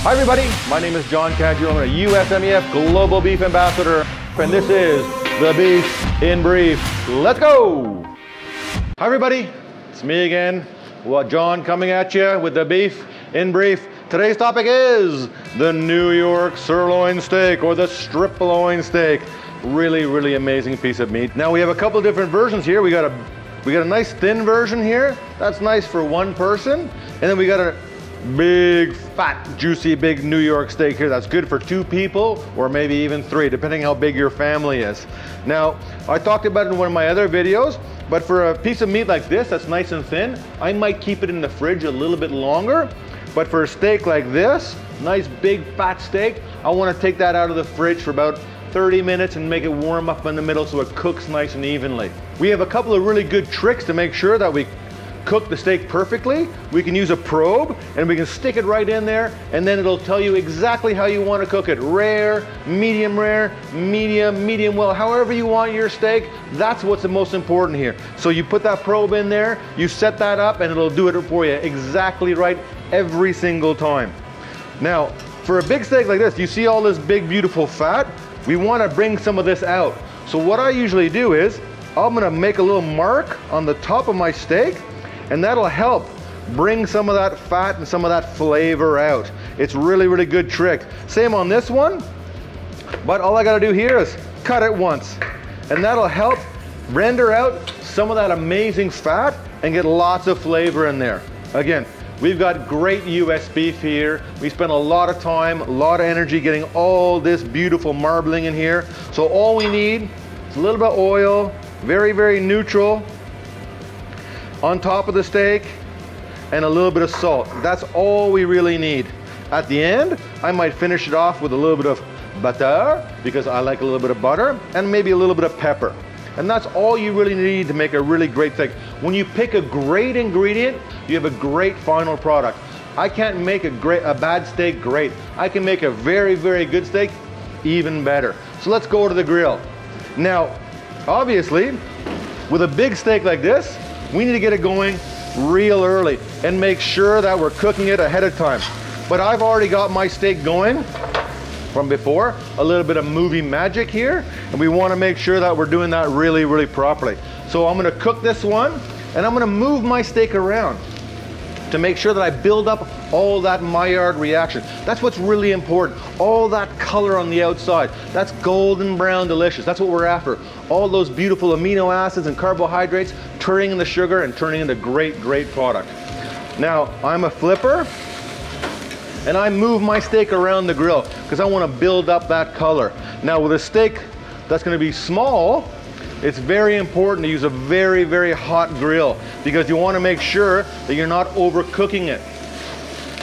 Hi everybody, my name is John Cadieux. I'm a USMEF Global Beef Ambassador, and this is the Beef in Brief. Let's go! Hi everybody, it's me again. Well, John coming at you with the Beef in Brief. Today's topic is the New York Sirloin Steak, or the strip loin steak. Really amazing piece of meat. Now we have a couple different versions here. We got a nice thin version here. That's nice for one person. And then we got a big, fat, juicy, big New York steak here. That's good for 2 people or maybe even 3, depending how big your family is. Now, I talked about it in one of my other videos, but for a piece of meat like this that's nice and thin, I might keep it in the fridge a little bit longer. But for a steak like this, nice big fat steak, I want to take that out of the fridge for about 30 minutes and make it warm up in the middle so it cooks nice and evenly. We have a couple of really good tricks to make sure that we cook the steak perfectly. We can use a probe and we can stick it right in there, and then it'll tell you exactly how you want to cook it. Rare, medium, medium well, however you want your steak. That's what's the most important here. So you put that probe in there, you set that up, and it'll do it for you exactly right every single time. Now, for a big steak like this, you see all this big, beautiful fat? We want to bring some of this out. So what I usually do is, I'm going to make a little mark on the top of my steak, and that'll help bring some of that fat and some of that flavor out. It's really good trick. Same on this one, but all I gotta do here is cut it once, and that'll help render out some of that amazing fat and get lots of flavor in there. Again, we've got great US beef here. We spent a lot of time, a lot of energy getting all this beautiful marbling in here. So all we need is a little bit of oil, very neutral, on top of the steak, and a little bit of salt. That's all we really need. At the end, I might finish it off with a little bit of butter, because I like a little bit of butter, and maybe a little bit of pepper. And that's all you really need to make a really great steak. When you pick a great ingredient, you have a great final product. I can't make a bad steak great. I can make a very good steak even better. So let's go to the grill. Now, obviously, with a big steak like this, we need to get it going real early and make sure that we're cooking it ahead of time. But I've already got my steak going from before, a little bit of movie magic here, and we want to make sure that we're doing that really properly. So I'm going to cook this one, and I'm going to move my steak around to make sure that I build up all that Maillard reaction. That's what's really important. All that color on the outside. That's golden brown delicious. That's what we're after. All those beautiful amino acids and carbohydrates turning into sugar and turning into great product. Now, I'm a flipper, and I move my steak around the grill because I want to build up that color. Now, with a steak that's going to be small, it's very important to use a very hot grill, because you want to make sure that you're not overcooking it.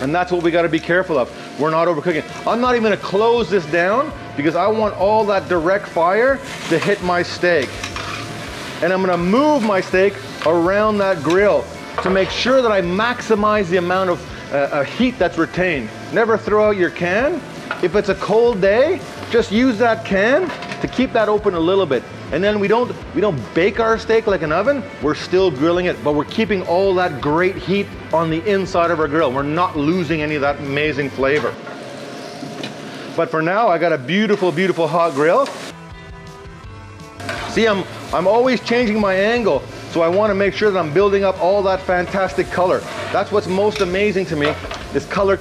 And that's what we got to be careful of. We're not overcooking. I'm not even going to close this down because I want all that direct fire to hit my steak. And I'm going to move my steak around that grill to make sure that I maximize the amount of heat that's retained. Never throw out your can. If it's a cold day, just use that can to keep that open a little bit. And then we don't bake our steak like an oven. We're still grilling it, but we're keeping all that great heat on the inside of our grill. We're not losing any of that amazing flavor. But for now, I got a beautiful hot grill. See, I'm always changing my angle, so I want to make sure that I'm building up all that fantastic color. That's what's most amazing to me, is color.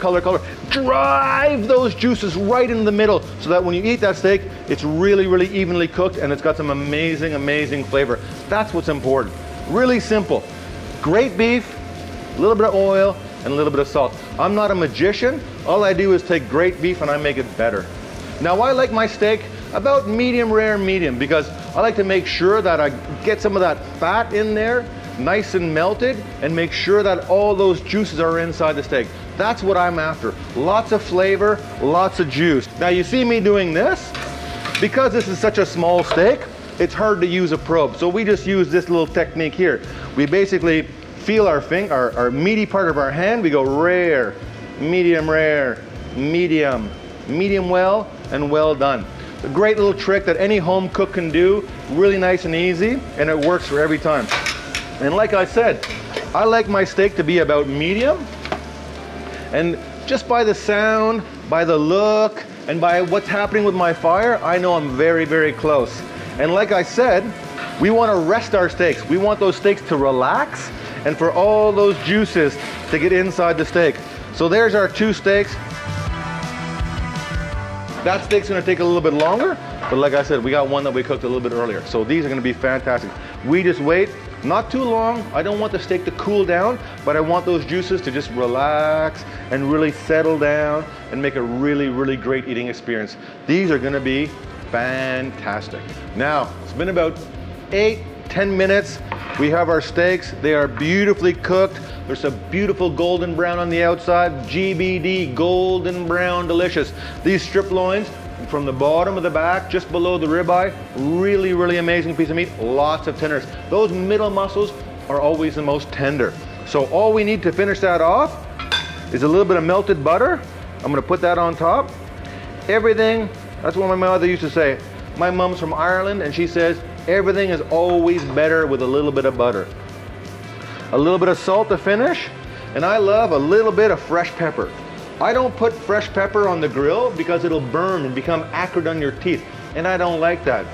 Drive those juices right in the middle so that when you eat that steak, it's really evenly cooked and it's got some amazing flavor. That's what's important. Really simple. Great beef, a little bit of oil, and a little bit of salt. I'm not a magician. All I do is take great beef and I make it better. Now, I like my steak about medium rare, because I like to make sure that I get some of that fat in there, nice and melted, and make sure that all those juices are inside the steak. That's what I'm after. Lots of flavor, lots of juice. Now, you see me doing this, because this is such a small steak, it's hard to use a probe. So we just use this little technique here. We basically feel our meaty part of our hand. We go rare, medium, medium well, and well done. A great little trick that any home cook can do, really nice and easy, and it works for every time. And like I said, I like my steak to be about medium, and just by the sound, by the look, and by what's happening with my fire, I know I'm very, very close. And like I said, we want to rest our steaks. We want those steaks to relax and for all those juices to get inside the steak. So there's our 2 steaks. That steak's gonna take a little bit longer, but like I said, we got one that we cooked a little bit earlier. So these are gonna be fantastic. We just wait, not too long. I don't want the steak to cool down, but I want those juices to just relax and really settle down and make a really, really great eating experience. These are gonna be fantastic. Now, it's been about 8-10 minutes. We have our steaks. They are beautifully cooked. There's a beautiful golden brown on the outside. GBD, golden brown, delicious. These strip loins from the bottom of the back, just below the ribeye, really, really amazing piece of meat. Lots of tenderness. Those middle muscles are always the most tender. So all we need to finish that off is a little bit of melted butter. I'm gonna put that on top. Everything, that's what my mother used to say. My mom's from Ireland and she says, everything is always better with a little bit of butter. A little bit of salt to finish, and I love a little bit of fresh pepper. I don't put fresh pepper on the grill because it'll burn and become acrid on your teeth, and I don't like that.